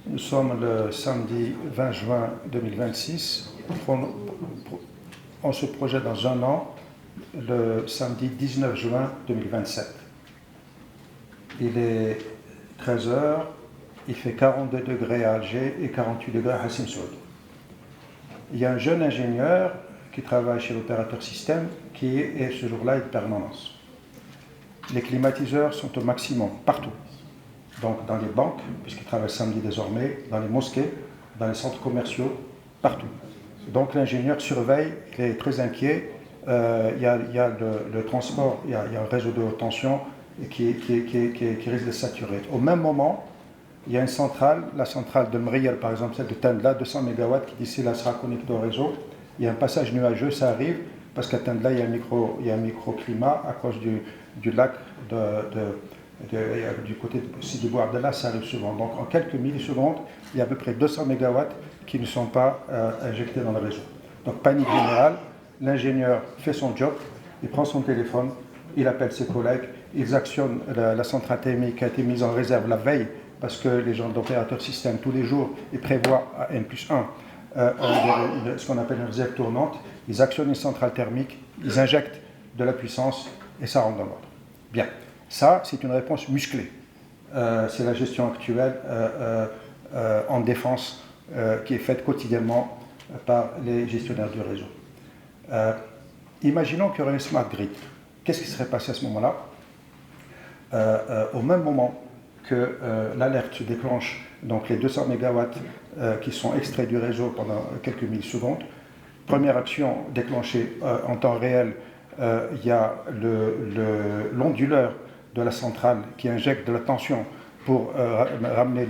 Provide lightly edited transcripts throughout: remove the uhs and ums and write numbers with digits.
Nous sommes le samedi 20 juin 2026. On se projette dans un an, le samedi 19 juin 2027. Il est 13 heures, il fait 42 degrés à Alger et 48 degrés à Hassim Saoud. Il y a un jeune ingénieur qui travaille chez l'opérateur système qui est ce jour-là en permanence. Les climatiseurs sont au maximum partout. Donc dans les banques, puisqu'ils travaillent samedi désormais, dans les mosquées, dans les centres commerciaux, partout. Donc l'ingénieur surveille, il est très inquiet. Il y a le transport, il y a un réseau de haute tension qui risque de saturer. Au même moment, il y a une centrale, la centrale de Mriyal par exemple, celle de Tendla, 200 MW qui d'ici là sera connectée au réseau. Il y a un passage nuageux, ça arrive, parce qu'à Tendla il y a un microclimat à cause du lac du côté du Bois Abdallah, ça arrive souvent. Donc en quelques millisecondes, il y a à peu près 200 MW qui ne sont pas injectés dans le réseau. Donc panique générale, l'ingénieur fait son job, il prend son téléphone, il appelle ses collègues, ils actionnent la centrale thermique qui a été mise en réserve la veille, parce que les gens d'opérateur système, tous les jours, ils prévoient à N+1 ce qu'on appelle une réserve tournante. Ils actionnent une centrale thermique, ils injectent de la puissance et ça rentre dans l'ordre. Bien. Ça, c'est une réponse musclée. C'est la gestion actuelle en défense qui est faite quotidiennement par les gestionnaires du réseau. Imaginons qu'il y aurait une smart grid. Qu'est-ce qui serait passé à ce moment-là? Au même moment que l'alerte se déclenche, donc les 200 MW qui sont extraits du réseau pendant quelques millisecondes, première action déclenchée en temps réel, il y a l'onduleur de la centrale qui injecte de la tension pour ramener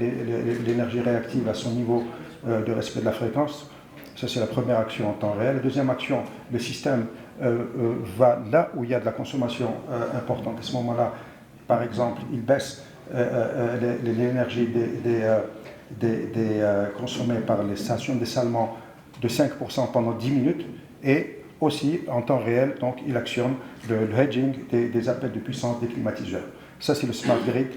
l'énergie réactive à son niveau de respect de la fréquence. Ça, c'est la première action en temps réel. La deuxième action, le système va là où il y a de la consommation importante. À ce moment-là, par exemple, il baisse l'énergie consommée par les stations de dessalement de 5% pendant 10 minutes et aussi en temps réel, donc il actionne le hedging des appels de puissance des climatiseurs. Ça, c'est le smart grid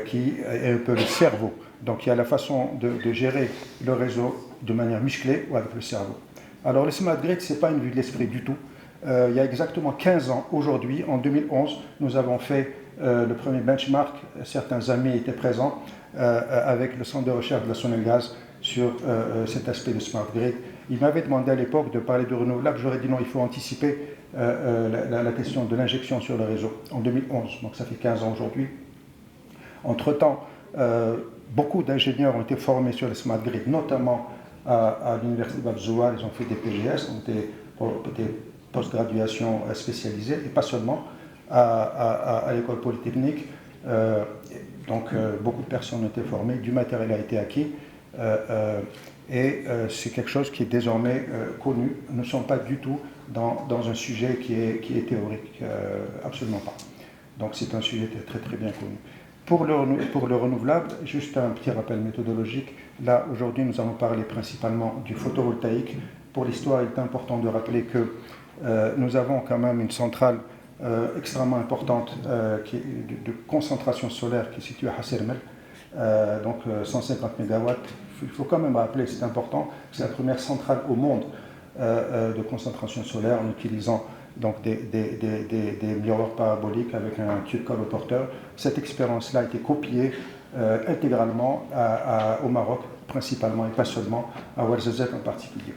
qui est un peu le cerveau. Donc il y a la façon de gérer le réseau de manière musclée ou avec le cerveau. Alors le smart grid, ce n'est pas une vue de l'esprit du tout. Il y a exactement 15 ans, aujourd'hui, en 2011, nous avons fait le premier benchmark. Certains amis étaient présents avec le centre de recherche de la Sonelgaz sur cet aspect de smart grid. Il m'avait demandé à l'époque de parler de renouvelables. J'aurais dit non, il faut anticiper la question de l'injection sur le réseau en 2011. Donc ça fait 15 ans aujourd'hui. Entre-temps, beaucoup d'ingénieurs ont été formés sur le smart grid, notamment à l'université d'Abzoua. Ils ont fait des PGS, des post-graduation spécialisées, et pas seulement à l'école polytechnique. Beaucoup de personnes ont été formées, du matériel a été acquis. C'est quelque chose qui est désormais connu. Nous ne sommes pas du tout dans un sujet qui est théorique, absolument pas. Donc c'est un sujet très très bien connu. Pour le renouvelable, juste un petit rappel méthodologique. Là, aujourd'hui, nous allons parler principalement du photovoltaïque. Pour l'histoire, il est important de rappeler que nous avons quand même une centrale extrêmement importante de concentration solaire qui est située à Hassermel, donc 150 MW. Il faut quand même rappeler, c'est important, c'est la première centrale au monde de concentration solaire en utilisant donc des miroirs paraboliques avec un tube coloporteur. Cette expérience-là a été copiée intégralement au Maroc, principalement et pas seulement, à Ouarzazate en particulier.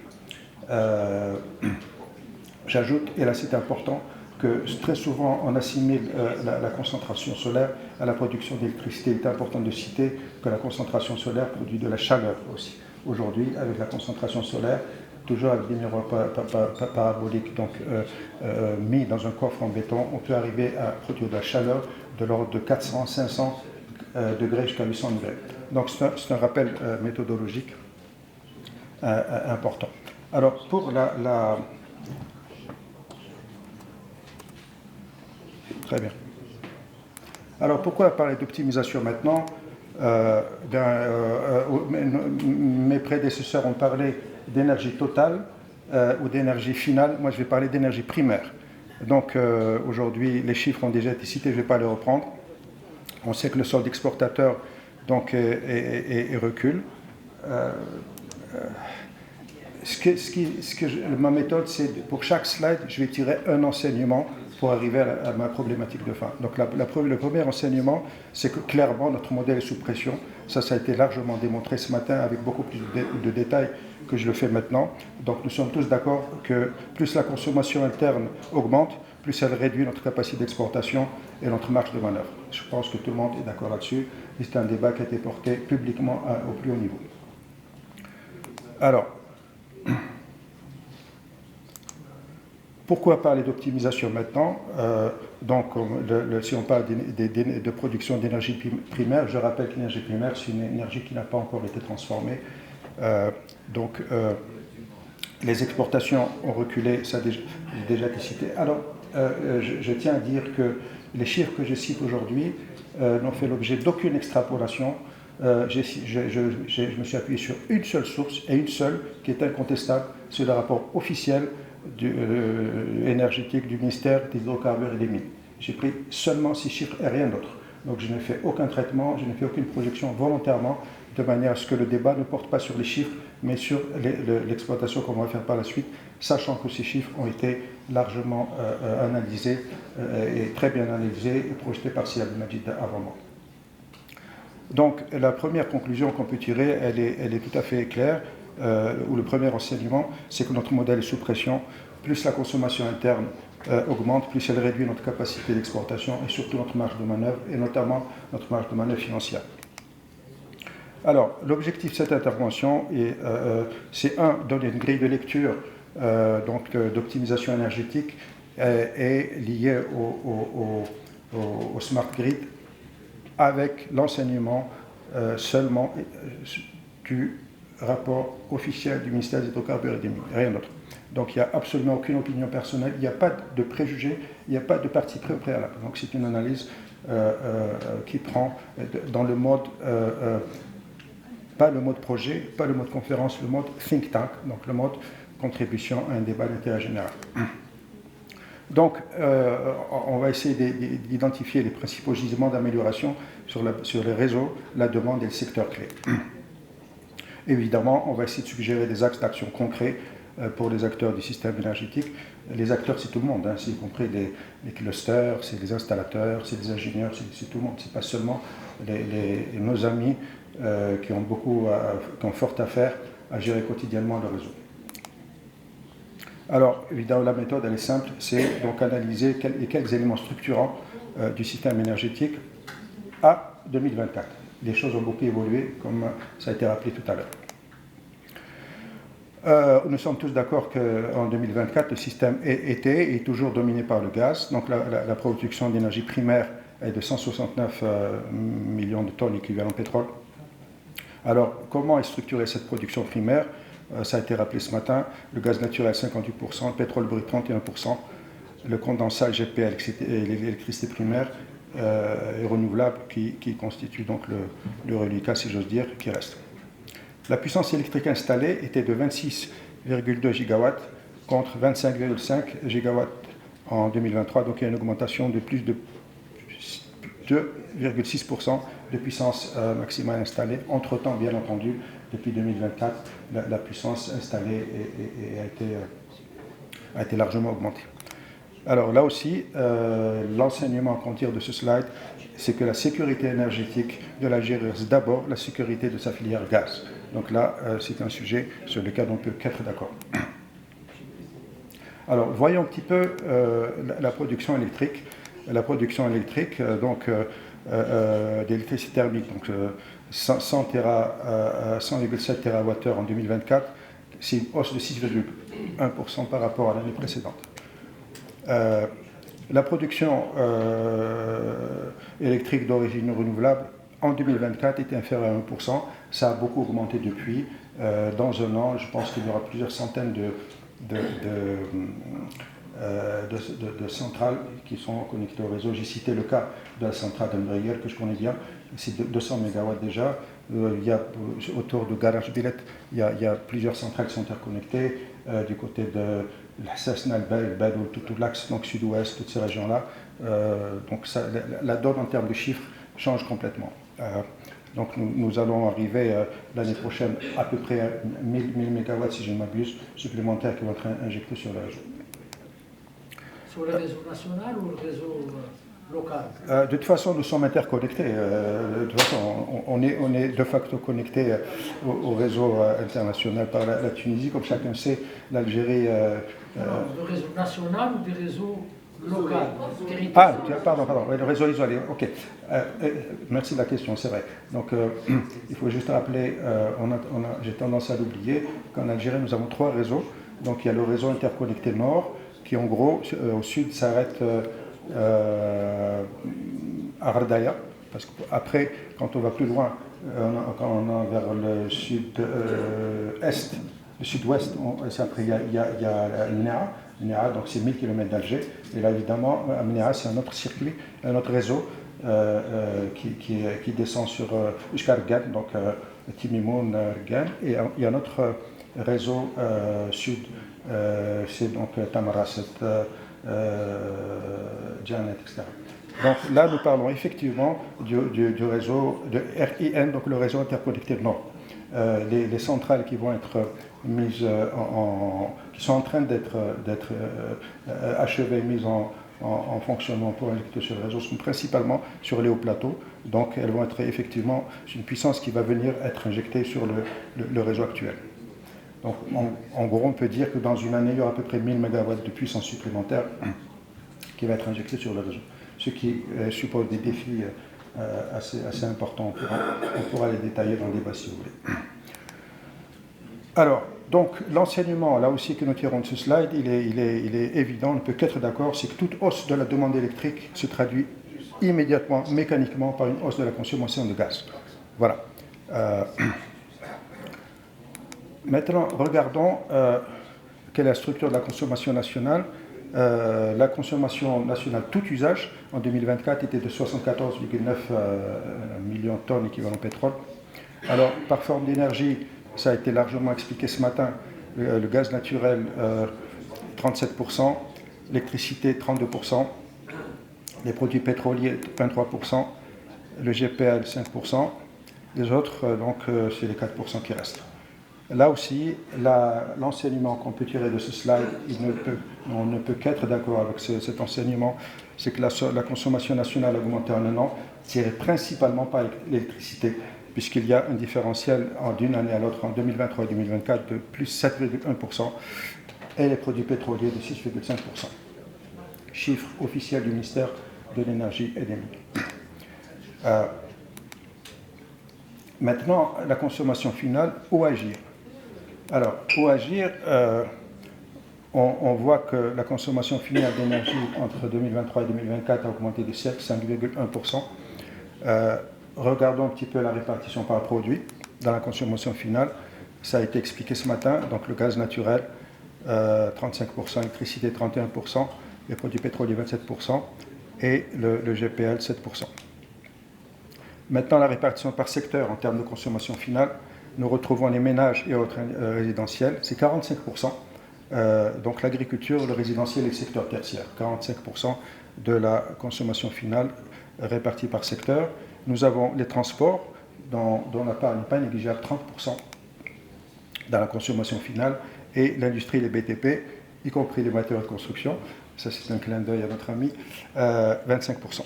J'ajoute, et là c'est important, que très souvent on assimile la concentration solaire à la production d'électricité. Il est important de citer que la concentration solaire produit de la chaleur aussi. Aujourd'hui, avec la concentration solaire, toujours avec des miroirs paraboliques mis dans un coffre en béton, on peut arriver à produire de la chaleur de l'ordre de 400-500 degrés jusqu'à 800 degrés. Donc c'est un rappel méthodologique important. Alors pour Très bien. Alors pourquoi parler d'optimisation maintenant? Mes prédécesseurs ont parlé d'énergie totale ou d'énergie finale. Moi, je vais parler d'énergie primaire. Donc aujourd'hui, les chiffres ont déjà été cités, je ne vais pas les reprendre. On sait que le solde exportateur donc, recule. Ma méthode, c'est pour chaque slide, je vais tirer un enseignement pour arriver à ma problématique de fin. Donc le premier enseignement, c'est que clairement notre modèle est sous pression. Ça a été largement démontré ce matin avec beaucoup plus de détails que je le fais maintenant. Donc nous sommes tous d'accord que plus la consommation interne augmente, plus elle réduit notre capacité d'exportation et notre marge de manœuvre. Je pense que tout le monde est d'accord là-dessus. Et c'est un débat qui a été porté publiquement au plus haut niveau. Alors, pourquoi parler d'optimisation maintenant? Si on parle de production d'énergie primaire, je rappelle que l'énergie primaire, c'est une énergie qui n'a pas encore été transformée. Les exportations ont reculé, ça a déjà été cité. Alors, je tiens à dire que les chiffres que je cite aujourd'hui n'ont fait l'objet d'aucune extrapolation. Je me suis appuyé sur une seule source, et une seule qui est incontestable, c'est le rapport officiel énergétique du ministère des hydrocarbures et des mines. J'ai pris seulement 6 chiffres et rien d'autre. Donc je n'ai fait aucun traitement, je n'ai fait aucune projection volontairement, de manière à ce que le débat ne porte pas sur les chiffres, mais sur l'exploitation qu'on va faire par la suite, sachant que ces chiffres ont été largement analysés, et très bien analysés, et projetés par Siad Majid avant moi. Donc la première conclusion qu'on peut tirer, elle est tout à fait claire, ou le premier enseignement, c'est que notre modèle est sous pression. Plus la consommation interne augmente, plus elle réduit notre capacité d'exportation et surtout notre marge de manœuvre, et notamment notre marge de manœuvre financière. Alors, l'objectif de cette intervention, c'est donner une grille de lecture d'optimisation énergétique et liée au smart grid, avec l'enseignement seulement du rapport officiel du ministère des hydrocarbures et des mines, rien d'autre. Donc il n'y a absolument aucune opinion personnelle, il n'y a pas de préjugés, il n'y a pas de parti pris au préalable. Donc c'est une analyse qui prend dans le mode, pas le mode projet, pas le mode conférence, le mode think tank, donc le mode contribution à un débat d'intérêt général. Donc, on va essayer d'identifier les principaux gisements d'amélioration sur les réseaux, la demande et le secteur clé. Évidemment, on va essayer de suggérer des axes d'action concrets pour les acteurs du système énergétique. Les acteurs, c'est tout le monde, y compris les clusters, c'est les installateurs, c'est les ingénieurs, c'est tout le monde. Ce n'est pas seulement nos amis qui ont fort à faire à gérer quotidiennement le réseau. Alors, évidemment, la méthode, elle est simple, c'est donc analyser quelques éléments structurants du système énergétique à 2024. Les choses ont beaucoup évolué, comme ça a été rappelé tout à l'heure. Nous sommes tous d'accord qu'en 2024, le système est toujours dominé par le gaz. Donc, la production d'énergie primaire est de 169 millions de tonnes équivalent pétrole. Alors, comment est structurée cette production primaire? Ça a été rappelé ce matin, le gaz naturel 58%, le pétrole brut 31%, le condensat GPL et l'électricité primaire et renouvelable qui constitue donc le reliquat, si j'ose dire, qui reste. La puissance électrique installée était de 26,2 gigawatts contre 25,5 gigawatts en 2023, donc il y a une augmentation de plus de 2,6% de puissance maximale installée. Entre-temps, bien entendu, depuis 2024, la puissance installée a été largement augmentée. Alors là aussi, l'enseignement qu'on tire de ce slide, c'est que la sécurité énergétique de l'Algérie reste d'abord la sécurité de sa filière gaz. Donc là, c'est un sujet sur lequel on ne peut qu'être d'accord. Alors, voyons un petit peu la production électrique. La production électrique, d'électricité thermique, donc 100,7 TWh en 2024, c'est une hausse de 6,1% par rapport à l'année précédente. La production électrique d'origine renouvelable en 2024 était inférieure à 1%. Ça a beaucoup augmenté depuis. Dans un an, je pense qu'il y aura plusieurs centaines de centrales qui sont connectées au réseau. J'ai cité le cas de la centrale d'Ambriel que je connais bien, c'est 200 MW déjà. Il y a, autour de Garage Billet, il y a plusieurs centrales qui sont interconnectées du côté de la Cessna, le Badoul, tout l'axe, donc sud-ouest, toutes ces régions-là. Donc ça, la donne en termes de chiffres change complètement. Donc nous allons arriver l'année prochaine à peu près à 1000 MW, si je ne m'abuse, supplémentaires qui vont être injectés sur le réseau. Sur le réseau national ou le réseau local? De toute façon, nous sommes interconnectés. De toute façon, on est de facto connectés au réseau international par la Tunisie. Comme chacun sait, l'Algérie... le réseau national ou des réseaux locaux? Pardon, le réseau isolé, ok. Merci de la question, c'est vrai. Donc, il faut juste rappeler, j'ai tendance à l'oublier, qu'en Algérie, nous avons 3 réseaux. Donc, il y a le réseau interconnecté nord, qui en gros, au sud, s'arrête à Ardaya, parce qu'après, quand on va plus loin, quand on va vers le sud-est, le sud-ouest, après il y a Mnéa, donc c'est 1000 km d'Alger, et là évidemment, Mnéa c'est un autre circuit, un autre réseau qui descend sur Ushkargan, donc Timimoun, Rgan, et il y a un autre réseau sud, c'est donc Tamarasset, Janet, etc. Donc là, nous parlons effectivement du réseau de RIN, donc le réseau interconnecté Nord. Les centrales qui vont être mises qui sont en train d'être achevées, mises en fonctionnement pour injecter sur le réseau sont principalement sur les hauts plateaux. Donc elles vont être effectivement une puissance qui va venir être injectée sur le réseau actuel. Donc en gros, on peut dire que dans une année, il y aura à peu près 1000 MW de puissance supplémentaire qui va être injectée sur le réseau. Ce qui suppose des défis assez importants. On pourra les détailler dans le débat si vous voulez. Alors, donc l'enseignement, là aussi que nous tirons de ce slide, il est évident, on ne peut qu'être d'accord, c'est que toute hausse de la demande électrique se traduit immédiatement, mécaniquement, par une hausse de la consommation de gaz. Voilà. Maintenant, regardons quelle est la structure de la consommation nationale. La consommation nationale, tout usage, en 2024 était de 74,9 millions de tonnes équivalent pétrole. Alors, par forme d'énergie, ça a été largement expliqué ce matin, le gaz naturel 37%, l'électricité 32%, les produits pétroliers 23%, le GPL 5%, les autres, donc c'est les 4% qui restent. Là aussi, l'enseignement qu'on peut tirer de ce slide, on ne peut qu'être d'accord avec cet enseignement, c'est que la consommation nationale a augmenté en un an, tirée principalement par l'électricité, puisqu'il y a un différentiel d'une année à l'autre, en 2023 et 2024, de plus 7,1%, et les produits pétroliers de 6,5%. Chiffre officiel du ministère de l'Énergie et des Mines. Maintenant, la consommation finale, où agir? Alors, où agir, on voit que la consommation finale d'énergie entre 2023 et 2024 a augmenté de 5,1%. Regardons un petit peu la répartition par produit dans la consommation finale. Ça a été expliqué ce matin. Donc le gaz naturel, 35%, l'électricité, 31%, les produits pétroliers, 27%, et le GPL, 7%. Maintenant, la répartition par secteur en termes de consommation finale. Nous retrouvons les ménages et autres résidentiels, c'est 45%. Donc l'agriculture, le résidentiel et le secteur tertiaire, 45% de la consommation finale répartie par secteur. Nous avons les transports, dont la part n'est pas négligeable, 30% dans la consommation finale, et l'industrie, les BTP, y compris les matériaux de construction, ça c'est un clin d'œil à notre ami, 25%.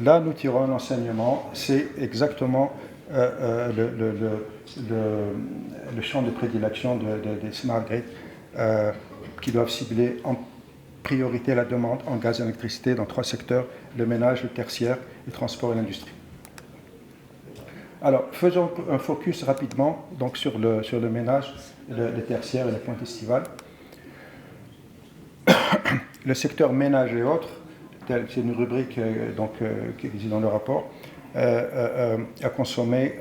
Là, nous tirons un enseignement, c'est exactement le champ de prédilection des smart grids qui doivent cibler en priorité la demande en gaz et électricité dans 3 secteurs, le ménage, le tertiaire, le transport et l'industrie. Alors, faisons un focus rapidement donc, sur le ménage, le tertiaire et les pointes estivales. Le secteur ménage et autres, c'est une rubrique qui existe dans le rapport, a consommé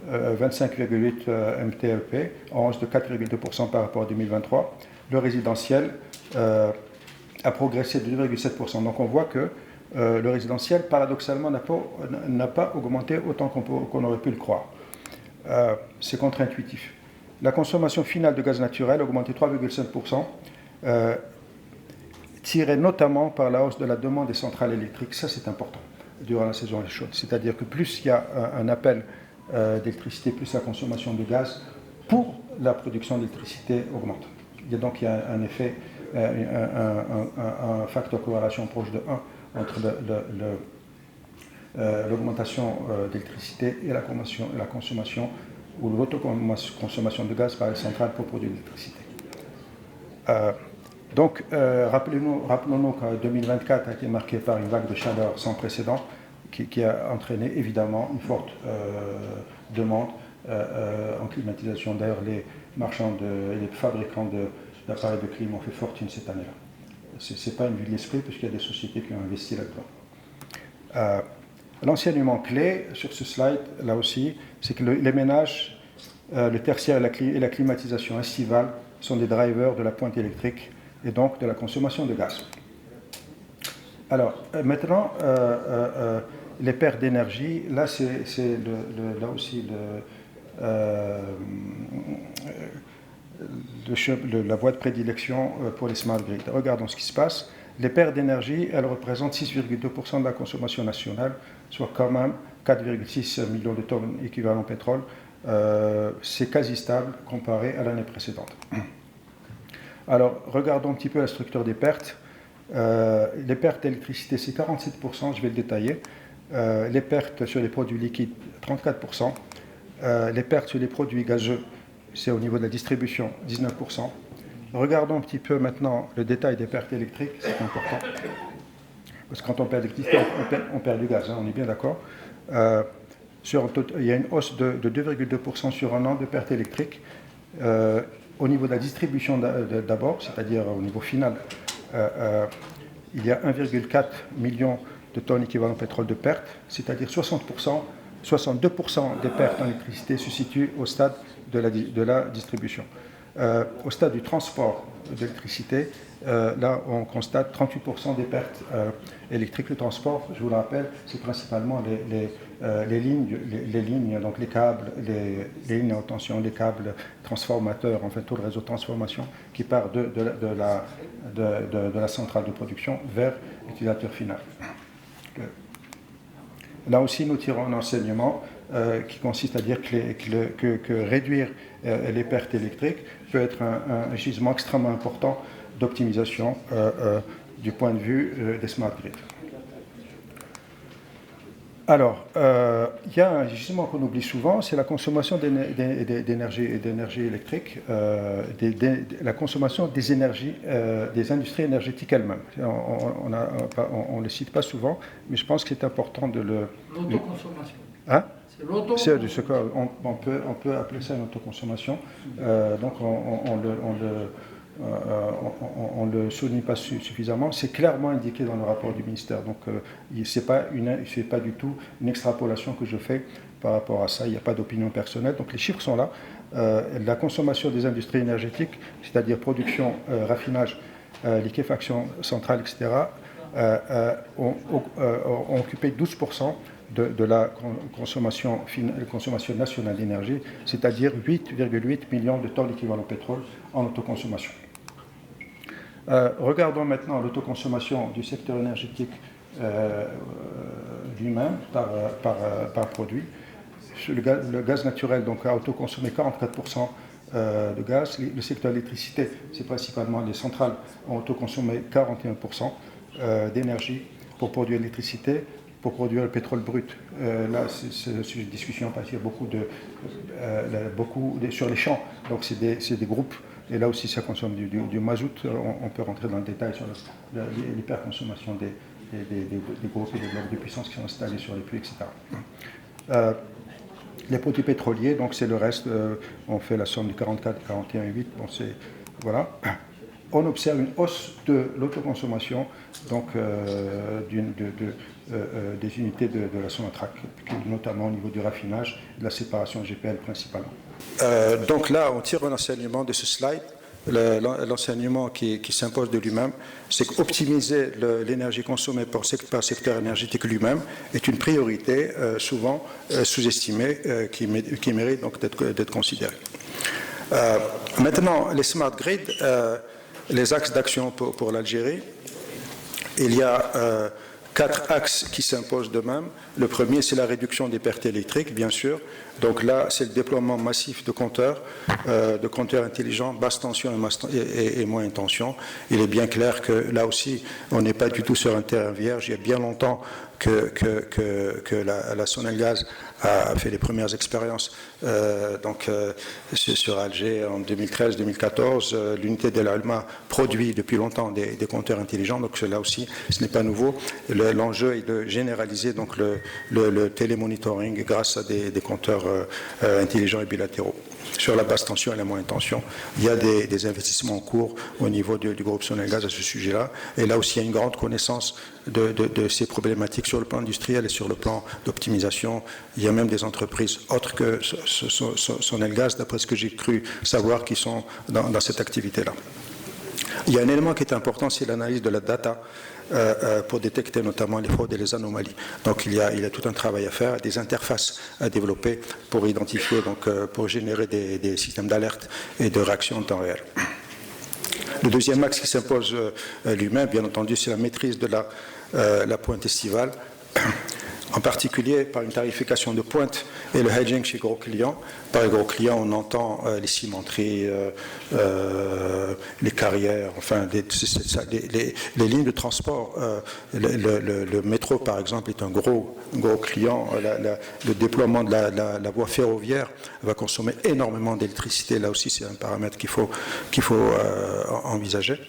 25,8 MTEP, en hausse de 4,2% par rapport à 2023. Le résidentiel a progressé de 2,7%. Donc on voit que le résidentiel, paradoxalement, n'a pas augmenté autant qu'on aurait pu le croire. C'est contre-intuitif. La consommation finale de gaz naturel a augmenté 3,5%, tirée notamment par la hausse de la demande des centrales électriques. Ça, c'est important. durant la saison chaude. C'est-à-dire que plus il y a un appel d'électricité, plus la consommation de gaz pour la production d'électricité augmente. Et donc il y a un effet, un facteur de corrélation proche de 1 entre l'augmentation d'électricité et la consommation ou l'autoconsommation de gaz par les centrales pour produire de l'électricité. Donc, rappelons-nous qu'en 2024 a été marqué par une vague de chaleur sans précédent qui a entraîné évidemment une forte demande en climatisation. D'ailleurs, les marchands et les fabricants d'appareils de clim ont fait fortune cette année-là. Ce n'est pas une vue de l'esprit, puisqu'il y a des sociétés qui ont investi là-dedans. L'enseignement clé sur ce slide, là aussi, c'est que les ménages, le tertiaire et la climatisation estivale sont des drivers de la pointe électrique et donc de la consommation de gaz. Alors, maintenant, les pertes d'énergie, là, c'est là aussi la voie de prédilection pour les smart grids. Regardons ce qui se passe. Les pertes d'énergie, elles représentent 6,2% de la consommation nationale, soit quand même 4,6 millions de tonnes équivalent pétrole. C'est quasi stable comparé à l'année précédente. Alors, regardons un petit peu la structure des pertes. Les pertes d'électricité, c'est 47%, je vais le détailler. Les pertes sur les produits liquides, 34%. Les pertes sur les produits gazeux, c'est au niveau de la distribution, 19%. Regardons un petit peu maintenant le détail des pertes électriques, c'est important. Parce que quand on perd l'électricité, on perd du gaz, hein, on est bien d'accord. Il y a une hausse de 2,2% sur un an de pertes électriques. Au niveau de la distribution d'abord, c'est-à-dire au niveau final, il y a 1,4 million de tonnes équivalent pétrole de pertes, c'est-à-dire 62% des pertes en électricité se situent au stade de la distribution. Au stade du transport d'électricité, là on constate 38% des pertes électriques. Le transport, je vous le rappelle, c'est principalement les lignes, donc les câbles, les lignes à haute tension, les câbles transformateurs, en fait tout le réseau de transformation qui part de la centrale de production vers l'utilisateur final. Là aussi, nous tirons un enseignement qui consiste à dire que réduire les pertes électriques peut être un gisement extrêmement important d'optimisation du point de vue des smart grids. Alors, il y a un gisement qu'on oublie souvent, c'est la consommation d'énergie électrique, la consommation des énergies, des industries énergétiques elles-mêmes. On ne le cite pas souvent, mais je pense que c'est important de le... L'autoconsommation. Hein? C'est l'autoconsommation. On peut appeler ça une autoconsommation. Donc, on ne le souligne pas suffisamment. C'est clairement indiqué dans le rapport du ministère. Donc, ce n'est pas du tout une extrapolation que je fais par rapport à ça. Il n'y a pas d'opinion personnelle. Donc, les chiffres sont là. La consommation des industries énergétiques, c'est-à-dire production, raffinage, liquéfaction centrale, etc., ont occupé 12% de la consommation nationale d'énergie, c'est-à-dire 8,8 millions de tonnes d'équivalent pétrole en autoconsommation. Regardons maintenant l'autoconsommation du secteur énergétique lui-même par produit. Le gaz naturel donc, a autoconsommé 44% de gaz. Le secteur de l'électricité, c'est principalement les centrales, ont autoconsommé 41% d'énergie pour produire l'électricité. Pour produire le pétrole brut, là, c'est un sujet de discussion parce qu'il y a beaucoup sur les champs. Donc, c'est des groupes. Et là aussi, ça consomme du mazout. On peut rentrer dans le détail sur l'hyperconsommation des groupes et des blocs de puissance qui sont installés sur les puits, etc. Les produits pétroliers, donc c'est le reste. On fait la somme du 44, 41 et 8. Bon, voilà. On observe une hausse de l'autoconsommation, donc des unités de la Sonatrach, notamment au niveau du raffinage et de la séparation GPL principalement. Donc là, on tire un enseignement de ce slide. L'enseignement qui s'impose de lui-même, c'est qu'optimiser l'énergie consommée par le secteur énergétique lui-même est une priorité souvent sous-estimée qui mérite donc d'être considérée. Maintenant, les smart grids, les axes d'action pour l'Algérie, il y a 4 axes qui s'imposent de même. Le premier, c'est la réduction des pertes électriques, bien sûr. Donc là, c'est le déploiement massif de compteurs intelligents, basse tension et moyenne tension. Il est bien clair que là aussi, on n'est pas du tout sur un terrain vierge. Il y a bien longtemps que la Sonelgaz a fait les premières expériences sur Alger en 2013-2014. L'unité de l'ALMA produit depuis longtemps des compteurs intelligents, donc là aussi, ce n'est pas nouveau. L'enjeu est de généraliser donc le télémonitoring grâce à des compteurs intelligents et bilatéraux. Sur la basse tension et la moyenne tension, il y a des investissements en cours au niveau du groupe Sonelgaz à ce sujet-là. Et là aussi, il y a une grande connaissance de ces problématiques sur le plan industriel et sur le plan d'optimisation. Il y a même des entreprises autres que Sonelgaz, d'après ce que j'ai cru savoir, qui sont dans cette activité-là. Il y a un élément qui est important, c'est l'analyse de la data pour détecter notamment les fraudes et les anomalies. Donc il y a tout un travail à faire, des interfaces à développer pour identifier, pour générer des systèmes d'alerte et de réaction en temps réel. Le deuxième axe qui s'impose lui-même, bien entendu, c'est la maîtrise de la pointe estivale, en particulier par une tarification de pointe et le hedging chez gros clients. Par les gros clients, on entend les cimenteries, les carrières, enfin les lignes de transport. Le métro, par exemple, est un gros client. Le déploiement de la voie ferroviaire va consommer énormément d'électricité. Là aussi, c'est un paramètre qu'il faut envisager.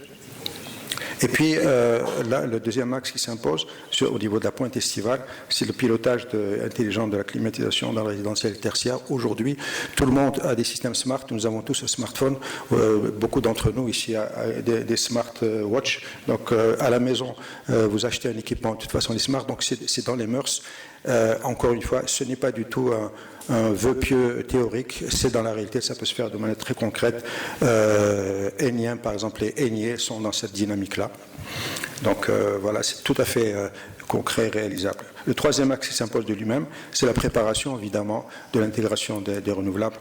Et puis, là, le deuxième axe qui s'impose au niveau de la pointe estivale, c'est le pilotage intelligent de la climatisation dans le résidentiel et tertiaire. Aujourd'hui, tout le monde a des systèmes smart. Nous avons tous un smartphone. Beaucoup d'entre nous ici ont des smartwatches. Donc, à la maison, vous achetez un équipement, de toute façon, les smart. Donc, c'est dans les mœurs. Encore une fois, ce n'est pas du tout un vœu pieux théorique, c'est dans la réalité, ça peut se faire de manière très concrète. Éniens, par exemple, les Éniers sont dans cette dynamique-là. Donc voilà, c'est tout à fait concret et réalisable. Le troisième axe qui s'impose de lui-même, c'est la préparation, évidemment, de l'intégration des renouvelables.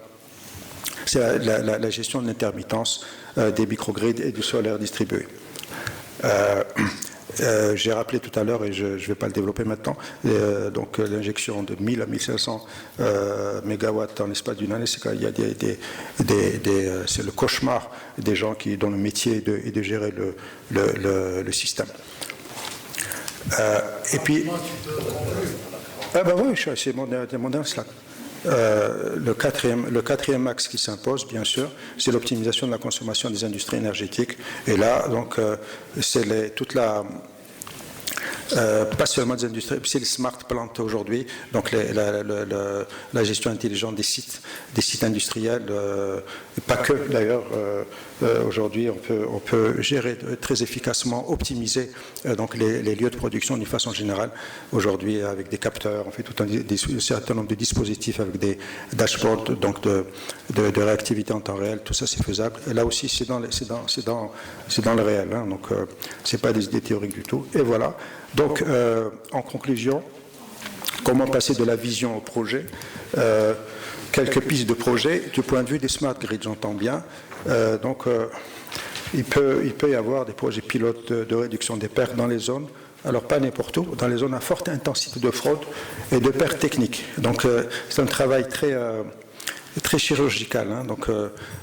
C'est la gestion de l'intermittence des microgrids et du solaire distribué. J'ai rappelé tout à l'heure, et je ne vais pas le développer maintenant, donc l'injection de 1000 à 1500 mégawatts en l'espace d'une année, c'est c'est le cauchemar des gens dont le métier est de gérer le système. Et puis... Ah ben oui, c'est mon dernier slide. Le quatrième axe qui s'impose, bien sûr, c'est l'optimisation de la consommation des industries énergétiques. Et là, donc, c'est toute la... pas seulement des industries, c'est les smart plants aujourd'hui, donc la gestion intelligente des sites industriels, pas que d'ailleurs. Aujourd'hui, on peut gérer très efficacement, optimiser donc les lieux de production d'une façon générale. Aujourd'hui, avec des capteurs, on fait tout un certain nombre de dispositifs avec des dashboards donc de réactivité en temps réel. Tout ça, c'est faisable. Et là aussi, c'est dans le réel. Hein, donc, c'est pas des idées théoriques du tout. Et voilà. Donc, en conclusion, comment passer de la vision au projet? Quelques pistes de projet du point de vue des smart grids, j'entends bien. Donc, il peut y avoir des projets pilotes de réduction des pertes dans les zones, alors pas n'importe où, dans les zones à forte intensité de fraude et de pertes techniques. Donc, c'est un travail très chirurgical. Hein. Donc,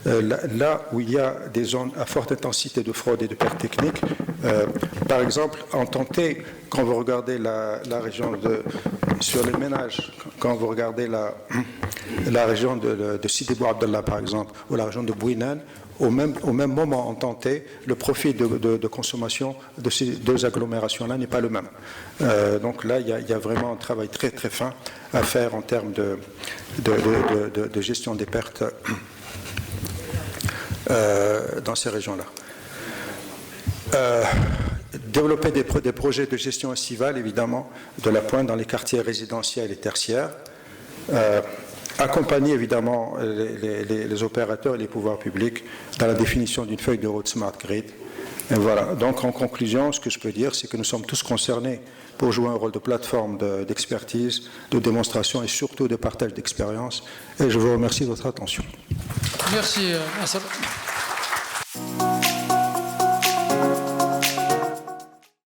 là où il y a des zones à forte intensité de fraude et de pertes techniques, par exemple, en tenter, quand vous regardez la région sur les ménages, quand vous regardez la région de Sidi Bou Abdallah, par exemple, ou la région de Bouinan, au même moment, en tenté, le profil de consommation de ces deux agglomérations-là n'est pas le même. Donc là, il y a vraiment un travail très très fin à faire en termes de gestion des pertes dans ces régions-là. Développer des projets de gestion estivale, évidemment, de la pointe dans les quartiers résidentiels et tertiaires. Accompagner évidemment les opérateurs et les pouvoirs publics dans la définition d'une feuille de route Smart Grid. Et voilà. Donc en conclusion, ce que je peux dire, c'est que nous sommes tous concernés pour jouer un rôle de plateforme d'expertise, de démonstration et surtout de partage d'expérience. Et je vous remercie de votre attention. Merci, Nasser.